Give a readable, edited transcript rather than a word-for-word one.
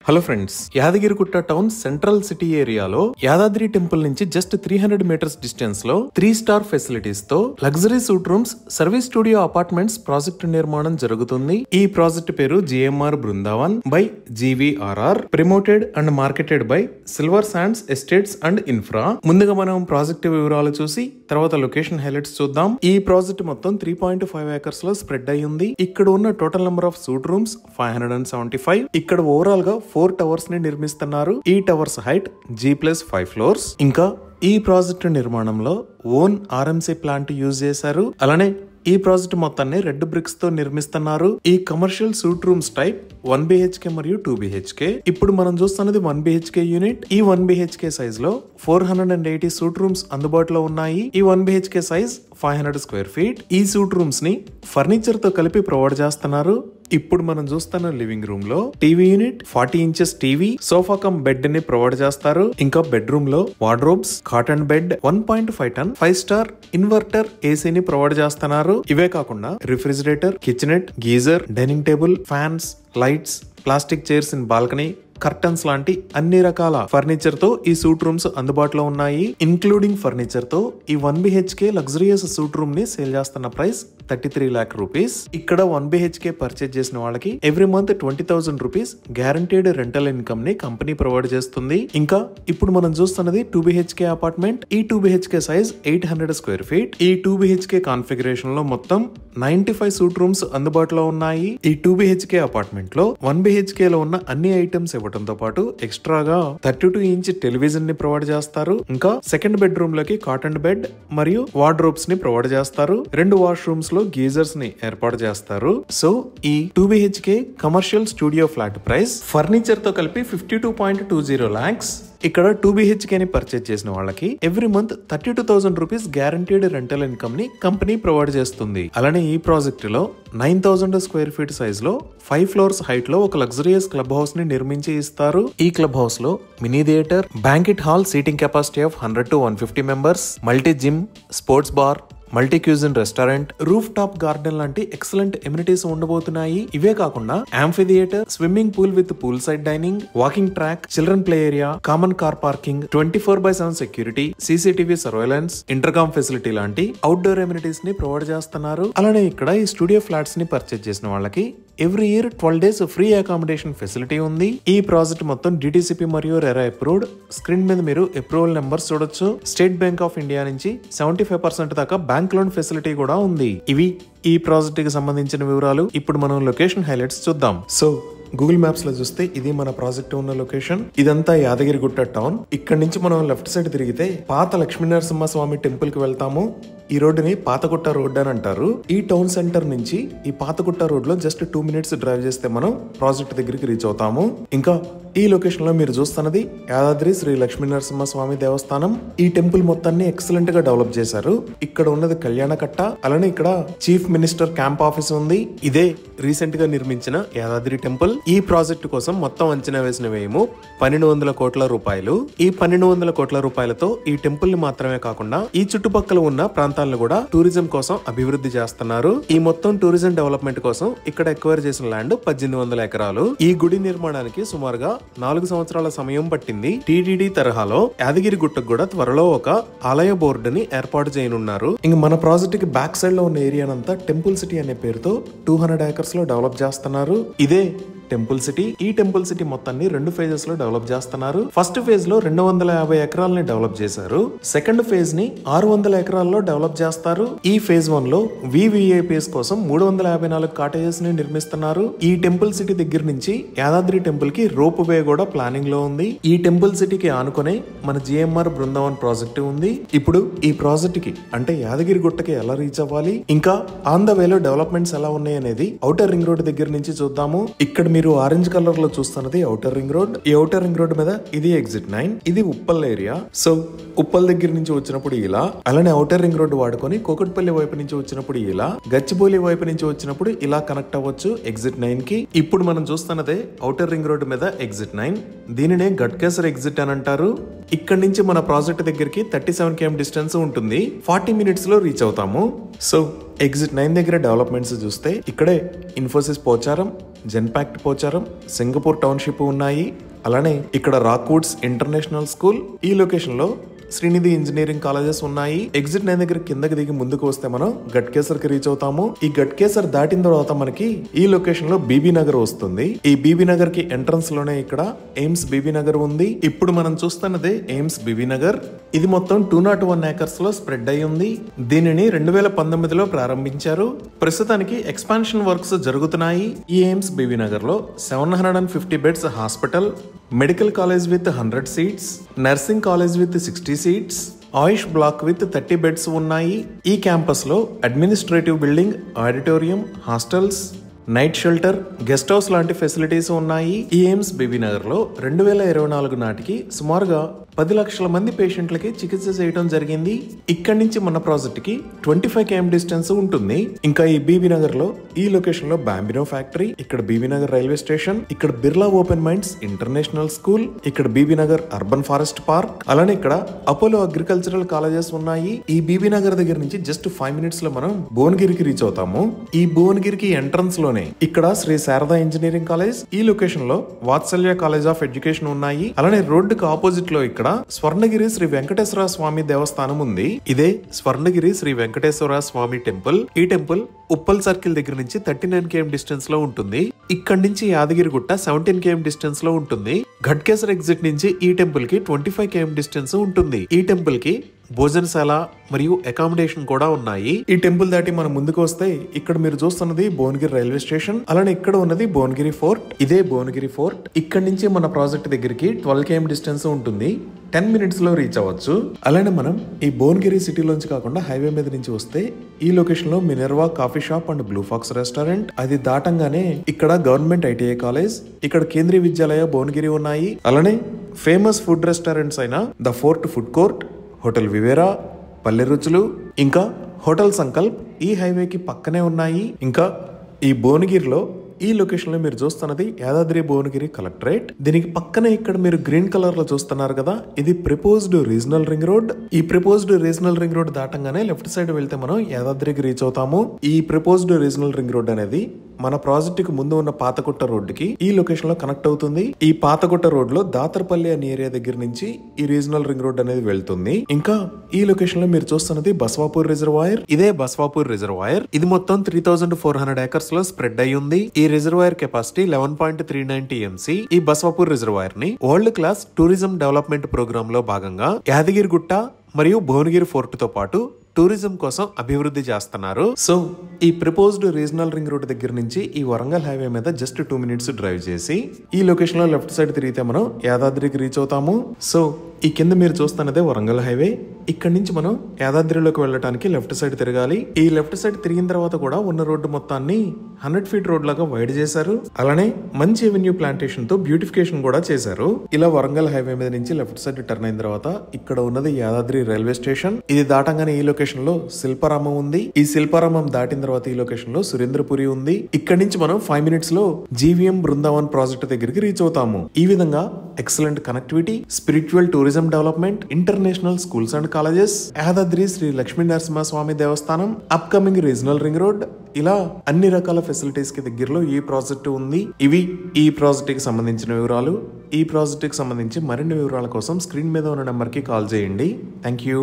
Hello friends, Yadagirigutta town central city ఏరియాలో Yadadri temple నుంచి just 300 metres distance లో 3 స్టార్ ఫెసిలిటీస్ తో luxury suit rooms, service studio apartments project నిర్మాణం జరుగుతుంది. ఈ ప్రాజెక్ట్ పేరు GMR Brindavan by జీవీఆర్ఆర్, promoted and marketed by silver sands estates and infra. ముందుగా మనం ప్రాజెక్టు వివరాలు చూసి తర్వాత లొకేషన్ హైలైట్స్ చూద్దాం. ఈ ప్రాజెక్ట్ మొత్తం 3.5 ఏకర్స్ లో స్ప్రెడ్ అయి ఉంది. ఇక్కడ ఉన్న total number of suit rooms 575. ఇక్కడ ఓవరాల్ గా 4 టవర్స్ ని నిర్మిస్తున్నారు. ఈ టవర్స్ హైట్ G+5 ఫ్లోర్స్. ఇంకా ఈ ప్రాజెక్టు నిర్మాణంలో ఓన్ ఆర్ఎంసీ ప్లాంట్ యూజ్ చేశారు. అలానే ఈ ప్రాజెక్ట్ మొత్తాన్ని రెడ్ బ్రిక్స్ తో నిర్మిస్తున్నారు. ఈ commercial suit rooms type 1 BHK మరియు 2 BHK. ఇప్పుడు మనం చూస్తున్నది 1 BHK యూనిట్. ఈ 1 BHK సైజ్ లో 480 సూట్ రూమ్స్ అందుబాటులో ఉన్నాయి. ఈ 1 BHK సైజ్ 500 స్క్వేర్ ఫీట్. ఈ సూట్ రూమ్స్ ని ఫర్నిచర్ తో కలిపి ప్రొవైడ్ చేస్తున్నారు. ఇప్పుడు మనం చూస్తున్న లివింగ్ రూమ్ లో TV unit, 40 inches TV, sofa cum bed ని ప్రొవైడ్ చేస్తారు. ఇంకా బెడ్రూమ్ లో వార్డ్రోబ్స్, కాటన్ బెడ్, 1.5 టన్ 5 స్టార్ ఇన్వర్టర్ ఏసీ ని ప్రొవైడ్ చేస్తున్నారు. ఇవే కాకుండా refrigerator, kitchenette, geyser, dining table, fans, lights, plastic chairs in balcony, curtains లాంటి అన్ని రకాల ఫర్నిచర్ తో ఈ సూట్ రూమ్స్ అందుబాటులో ఉన్నాయి. ఇన్క్లూడింగ్ ఫర్నిచర్ తో ఈ 1 BHK లగ్జరియస్ సూట్ రూమ్ ని సేల్ చేస్తున్న ప్రైస్ 33 lakh రూపీస్. ఇక్కడ 1 BHK పర్చేజ్ చేసిన వాళ్ళకి every month 20,000 rupees guaranteed rental income ని కంపెనీ ప్రొవైడ్ చేస్తుంది. ఇంకా ఇప్పుడు మనం చూస్తున్నది 2 BHK అపార్ట్మెంట్. ఈ 2 BHK సైజ్ 800 స్క్వేర్ ఫీట్. ఈ 2 BHK కాన్ఫిగరేషన్ లో మొత్తం 95 సూట్ రూమ్స్ అందుబాటులో ఉన్నాయి. ఈ 2 BHK అపార్ట్మెంట్ లో 1 BHK లో ఉన్న అన్ని ఐటమ్స్ ఇవ్వడంతో పాటు ఎక్స్ట్రాగా 32 ఇంచ్ టెలివిజన్ ని ప్రొవైడ్ చేస్తారు. ఇంకా సెకండ్ బెడ్రూమ్ లోకి కాటన్ బెడ్ మరియు వార్డ్రోబ్స్ ని ప్రొవైడ్ చేస్తారు. 2 వాష్రూమ్స్ లో గీజర్స్ ని ఏర్పాటు చేస్తారు. సో ఈ 2 BHK commercial studio flat price furniture తో కలిపి 52.20 lakhs. ఇక్కడ 2 BHK ని పర్చేజ్ చేసిన వాళ్ళకి every month 32,000 rupees guaranteed rental income ని కంపెనీ ప్రొవైడ్ చేస్తుంది. అలానే ఈ ప్రాజెక్ట్ లో 9,000 స్క్వేర్ ఫీట్ సైజ్ లో 5 ఫ్లోర్స్ హైట్ లో ఒక లగ్జరియస్ క్లబ్ హౌస్ ని నిర్మించి ఇస్తారు. ఈ క్లబ్ హౌస్ లో mini theatre, banquet hall, seating capacity of 100 to 150 members, multi gym, sports bar, multi cuisine restaurant, roof top garden లాంటి ఎక్సలెంట్ ఎమ్యూనిటీస్ ఉండబోతున్నాయి. ఇవే కాకుండా amphi theatre, swimming pool with pool side dining, walking track, children play area, common car parking, 24/7 security, CCTV surveillance, intercom facility లాంటి outdoor amenities ని provide చేస్తున్నారు. అలానే ఇక్కడ ఈ స్టూడియో ఫ్లాట్స్ ని పర్చేజ్ చేసిన వాళ్ళకి every year 12 days free accommodation facility ఉంది. ఈ ప్రాజెక్ట్ మొత్తం DTCP మరియు రెరా అప్రూవ్డ్. స్క్రీన్ మీద మీరు అప్రూవల్ నెంబర్స్ చూడొచ్చు. స్టేట్ బ్యాంక్ ఆఫ్ ఇండియా నుంచి 75% దాకా బ్యాంక్ లోన్ ఫెసిలిటీ కూడా ఉంది. ఇవి ఈ ప్రాజెక్ట్ కి సంబంధించిన వివరాలు. ఇప్పుడు మనం లొకేషన్ హైలైట్స్ చూద్దాం. సో గూగుల్ మ్యాప్స్ లో చూస్తే ఇది మన ప్రాజెక్ట్ ఉన్న లొకేషన్. ఇదంతా యాదగిరిగుట్ట టౌన్. ఇక్కడ నుంచి మనం లెఫ్ట్ సైడ్ తిరిగితే పాత లక్ష్మీనరసింహస్వామి టెంపుల్ కి వెళ్తాము. ఈ రోడ్డుని పాతగుట్ట రోడ్ అని అంటారు. ఈ టౌన్ సెంటర్ నుంచి ఈ పాతగుట్ట రోడ్ లో జస్ట్ 2 minutes డ్రైవ్ చేస్తే మనం ప్రాజెక్ట్ దగ్గరికి రీచ్ అవుతాము. ఇంకా ఈ లొకేషన్ లో మీరు చూస్తున్నది యాదాద్రి శ్రీ లక్ష్మీనరసింహస్వామి దేవస్థానం. ఈ టెంపుల్ మొత్తాన్ని ఎక్సలెంట్ గా డెవలప్ చేశారు. ఇక్కడ ఉన్నది కళ్యాణకట్ట. అలానే ఇక్కడ చీఫ్ మినిస్టర్ క్యాంప్ ఆఫీస్ ఉంది. ఇదే రీసెంట్ గా నిర్మించిన యాదాద్రి టెంపుల్. ఈ ప్రాజెక్టు కోసం మొత్తం అంచనా వేసిన వ్యయము 1,200 కోట్ల రూపాయలు. ఈ 1,200 కోట్ల రూపాయలతో ఈ టెంపుల్ ని మాత్రమే కాకుండా ఈ చుట్టుపక్కల ఉన్న ప్రాంతాలను కూడా టూరిజం కోసం అభివృద్ధి చేస్తున్నారు. ఈ మొత్తం టూరిజం డెవలప్మెంట్ కోసం ఇక్కడ ఎక్వైర్ చేసిన ల్యాండ్ 1800 ఎకరాలు. ఈ గుడి నిర్మాణానికి సుమారుగా 4 సంవత్సరాల సమయం పట్టింది. టీటీడీ తరహాలో యాదగిరిగుట్టకు కూడా త్వరలో ఒక ఆలయ బోర్డుని ఏర్పాటు చేయనున్నారు. ఇంక మన ప్రాజెక్ట్ కి బ్యాక్ సైడ్ లో ఉన్న ఏరియానంతా టెంపుల్ సిటీ అనే పేరుతో 200 acres లో డెవలప్ చేస్తున్నారు. ఇదే టెంపుల్ సిటీ. ఈ టెంపుల్ సిటీ మొత్తాన్ని 2 phases లో డెవలప్ చేస్తున్నారు. ఫస్ట్ ఫేజ్ లో 250 ఎకరాలని డెవలప్ చేశారు. సెకండ్ ఫేజ్ ని 600 ఎకరాల్లో డెవలప్ చేస్తారు. ఈ ఫేజ్ 1 లో VVIPs కోసం 354 కాటేజెస్ ని నిర్మిస్తున్నారు. ఈ టెంపుల్ సిటీ దగ్గర నుంచి యాదాద్రి టెంపుల్ కి రోప్ వే కూడా ప్లానింగ్ లో ఉంది. ఈ టెంపుల్ సిటీకి ఆనుకునే మన GMR బృందావన్ ప్రాజెక్ట్ ఉంది. ఇప్పుడు ఈ ప్రాజెక్ట్ కి అంటే యాదగిరిగుట్టకి ఎలా రీచ్ అవ్వాలి, ఇంకా ఆన్ ద వేలో డెవలప్మెంట్స్ ఎలా ఉన్నాయి అనేది ఔటర్ రింగ్ రోడ్ దగ్గర నుంచి చూద్దాము. ఇక్కడ మీరు ఆరెంజ్ కలర్ లో చూస్తున్నది ఔటర్ రింగ్ రోడ్. ఈ ఔటర్ రింగ్ రోడ్ మీద ఇది ఎగ్జిట్ 9. ఇది ఉప్పల్ ఏరియా. సో ఉప్పల్ దగ్గర నుంచి వచ్చినప్పుడు ఇలా, అలానే ఔటర్ రింగ్ రోడ్ వాడుకొని కోకట్పల్లి వైపు నుంచి వచ్చినప్పుడు ఇలా, గచ్చిబౌలి వైపు నుంచి వచ్చినప్పుడు ఇలా కనెక్ట్ అవ్వచ్చు ఎగ్జిట్ 9 కి. ఇప్పుడు మనం చూస్తున్నదే ఔటర్ రింగ్ రోడ్ మీద ఎగ్జిట్ 9. దీనినే గట్కేసర్ ఎగ్జిట్ అని అంటారు. ఇక్కడ నుంచి మన ప్రాజెక్ట్ దగ్గరికి 37 km డిస్టెన్స్ ఉంటుంది. 40 minutes లో రీచ్ అవుతాము. సో ఎగ్జిట్ 9 దగ్గర డెవలప్మెంట్స్ చూస్తే ఇక్కడే Infosys Pocharam, Genpact Pocharam, Singapore township ఉన్నాయి. అలానే ఇక్కడ రాక్వుడ్స్ ఇంటర్నేషనల్ స్కూల్, ఈ లొకేషన్ లో శ్రీనిధి ఇంజనీరింగ్ కాలేజెస్ ఉన్నాయి. ఎగ్జిట్ 9 దగ్గర కిందకి దిగి ముందుకు వస్తే మనం గట్కేసర్ కి రీచ్ అవుతాము. ఈ గట్కేసర్ దాటిన తర్వాత మనకి ఈ లొకేషన్ లో బీబీ నగర్ వస్తుంది. ఈ బీబీ నగర్ కి ఎంట్రన్స్ లోనే ఇక్కడ ఎయిమ్స్ బీబీ నగర్ ఉంది. ఇప్పుడు మనం చూస్తున్నదే ఎయిమ్స్ బీబీ నగర్. ఇది మొత్తం 201 ఏకర్స్ లో స్ప్రెడ్ అయి ఉంది. దీనిని 2019లో ప్రారంభించారు. ప్రస్తుతానికి ఎక్స్పాన్షన్ వర్క్స్ జరుగుతున్నాయి. ఈ ఎయిమ్స్ బీబీ నగర్ లో 750 beds hospital, medical college with 100 seats, nursing college with 60 seats, Ayush block with 30 beds ఉన్నాయి. ఈ క్యాంపస్ లో administrative building, auditorium, hostels, night shelter, guest house లాంటి ఫెసిలిటీస్ ఉన్నాయి. ఈ ఎయిమ్స్ బీబీ నగర్ లో 2024 నాటికి సుమారుగా 10 లక్షల మంది పేషెంట్లకి చికిత్స చేయడం జరిగింది. ఇక్కడి నుంచి మన ప్రాజెక్ట్ కి 25 km డిస్టెన్స్ ఉంటుంది. ఇంకా ఈ బీబీ నగర్ లో ఈ లొకేషన్ లో బాంబినో ఫ్యాక్టరీ, ఇక్కడ బీబీ నగర్ రైల్వే స్టేషన్, ఇక్కడ Birla open minds international school, ఇక్కడ Bibi Nagar urban forest park, అలానే ఇక్కడ అపోలో అగ్రికల్చరల్ కాలేజెస్ ఉన్నాయి. ఈ బీబీ నగర్ దగ్గర నుంచి జస్ట్ 5 minutes లో మనం భువనగిరికి రీచ్ అవుతాము. ఈ భువనగిరికి ఎంట్రన్స్ లోనే ఇక్కడ శ్రీ శారదా ఇంజనీరింగ్ కాలేజ్, ఈ లొకేషన్ లో వాత్సల్య కాలేజ్ ఆఫ్ ఎడ్యుకేషన్ ఉన్నాయి. అలానే రోడ్డుకి ఆపోజిట్ లో ఇక్కడ స్వర్ణగిరి శ్రీ వెంకటేశ్వర స్వామి దేవస్థానం ఉంది. ఇదే స్వర్ణగిరి శ్రీ వెంకటేశ్వర స్వామి టెంపుల్. ఈ టెంపుల్ ఉప్పల్ సర్కిల్ దగ్గర నుంచి 39 km డిస్టెన్స్ లో ఉంటుంది. ఇక్కడ నుంచి యాదగిరిగుట్ట 17 km డిస్టెన్స్ లో ఉంటుంది. ఘట్కేసర్ ఎగ్జిట్ నుంచి ఈ టెంపుల్ కి 25 km డిస్టెన్స్ ఉంటుంది. ఈ టెంపుల్ కి భోజనశాల మరియు అకామిడేషన్ కూడా ఉన్నాయి. ఈ టెంపుల్ దాటి మనం ముందుకు వస్తే ఇక్కడ మీరు చూస్తున్నది భువనగిరి రైల్వే స్టేషన్, అలానే ఇక్కడ ఉన్నది భువనగిరి ఫోర్ట్. ఇదే భువనగిరి ఫోర్ట్. ఇక్కడ నుంచి మన ప్రాజెక్ట్ దగ్గరికి 12 km డిస్టెన్స్ ఉంటుంది. 10 minutes లో రీచ్ అవ్వచ్చు. అలానే మనం ఈ భువనగిరి సిటీలోంచి కాకుండా హైవే మీద నుంచి వస్తే ఈ లొకేషన్ లో Minerva coffee shop and Blue Fox restaurant, అది దాటంగానే ఇక్కడ గవర్నమెంట్ ఐటీఐ కాలేజ్, ఇక్కడ కేంద్రీయ విద్యాలయ భువనగిరి ఉన్నాయి. అలానే ఫేమస్ ఫుడ్ రెస్టారెంట్స్ అయిన the fort food court, hotel Vivera, Palle Ruchulu, ఇంకా హోటల్ సంకల్ప్ ఈ హైవేకి పక్కనే ఉన్నాయి. ఇంకా ఈ భువనగిరిలో ఈ లొకేషన్ లో మీరు చూస్తున్నది యాదాద్రి భువనగిరి కలెక్టరేట్. దీనికి పక్కనే ఇక్కడ మీరు గ్రీన్ కలర్ లో చూస్తున్నారు కదా, ఇది ప్రపోజ్డ్ రీజనల్ రింగ్ రోడ్. ఈ ప్రపోజ్డ్ రీజనల్ రింగ్ రోడ్ దాటంగానే లెఫ్ట్ సైడ్ వెళ్తే మనం యాదాద్రికి రీచ్ అవుతాము. ఈ ప్రపోజ్డ్ రీజనల్ రింగ్ రోడ్ అనేది మన ప్రాజెక్ట్ కు ముందు ఉన్న పాతగుట్ట రోడ్డుకి ఈ లొకేషన్ లో కనెక్ట్ అవుతుంది. ఈ పాతగుట్ట రోడ్ లో దాతర్పల్లి అనే ఏరియా దగ్గర నుంచి ఈ రీజనల్ రింగ్ రోడ్ అనేది వెళ్తుంది. ఇంకా ఈ లొకేషన్ లో మీరు చూస్తున్నది బస్వాపూర్ రిజర్వాయర్. ఇదే బస్వాపూర్ రిజర్వాయర్. ఇది మొత్తం 3400 ఏకర్స్ లో స్ప్రెడ్ అయి ఉంది. ఈ రిజర్వాయర్ కెపాసిటీ 11.39 TMC. ఈ బస్వాపూర్ రిజర్వాయర్ ని world class tourism development programme లో భాగంగా యాదగిరిగుట్ట మరియు భువనగిరి ఫోర్ట్ తో పాటు టూరిజం కోసం అభివృద్ధి చేస్తున్నారు. సో ఈ ప్రపోజ్డ్ రీజనల్ రింగ్ రోడ్ దగ్గర నుంచి ఈ వరంగల్ హైవే మీద జస్ట్ 2 minutes డ్రైవ్ చేసి ఈ లొకేషన్ లో లెఫ్ట్ సైడ్ తిరిగితే మనం యాదాద్రికి రీచ్ అవుతాము. సో ఈ కింద మీరు చూస్తున్నదే వరంగల్ హైవే. ఇక్కడ నుంచి మనం యాదాద్రిలోకి వెళ్ళడానికి లెఫ్ట్ సైడ్ తిరగాలి. ఈ లెఫ్ట్ సైడ్ తిరిగిన తర్వాత కూడా ఉన్న రోడ్డు మొత్తాన్ని 100 feet రోడ్ లాగా వైడ్ చేశారు. అలానే మంచి ఎవెన్యూ ప్లాంటేషన్ తో బ్యూటిఫికేషన్ కూడా చేశారు. ఇలా వరంగల్ హైవే మీద నుంచి లెఫ్ట్ సైడ్ టర్న్ అయిన తర్వాత ఇక్కడ ఉన్నది యాదాద్రి రైల్వే స్టేషన్. ఇది దాటంగానే ఈ లొకేషన్ లో శిల్పారామం ఉంది. ఈ శిల్పారామం దాటిన తర్వాత ఈ లొకేషన్ లో సురేంద్రపురి ఉంది. ఇక్కడ నుంచి మనం 5 minutes లో జీవీఎం బృందావన్ ప్రాజెక్ట్ దగ్గరికి రీచ్ అవుతాము. ఈ విధంగా excellent connectivity, spiritual tourism development, international schools and colleges, Yadadri Shri Lakshmi Narasimhaswamy Devasthanam, upcoming regional ring road, ఇలా అన్ని రకాల ఫెసిలిటీస్ కి దగ్గరలో ఈ ప్రాజెక్ట్ ఉంది. ఇవి ఈ ప్రాజెక్ట్ కి సంబంధించిన వివరాలు. ఈ ప్రాజెక్ట్ కి సంబంధించి మరిన్ని వివరాల కోసం స్క్రీన్ మీద ఉన్న నెంబర్ కి కాల్ చేయండి. Thank you.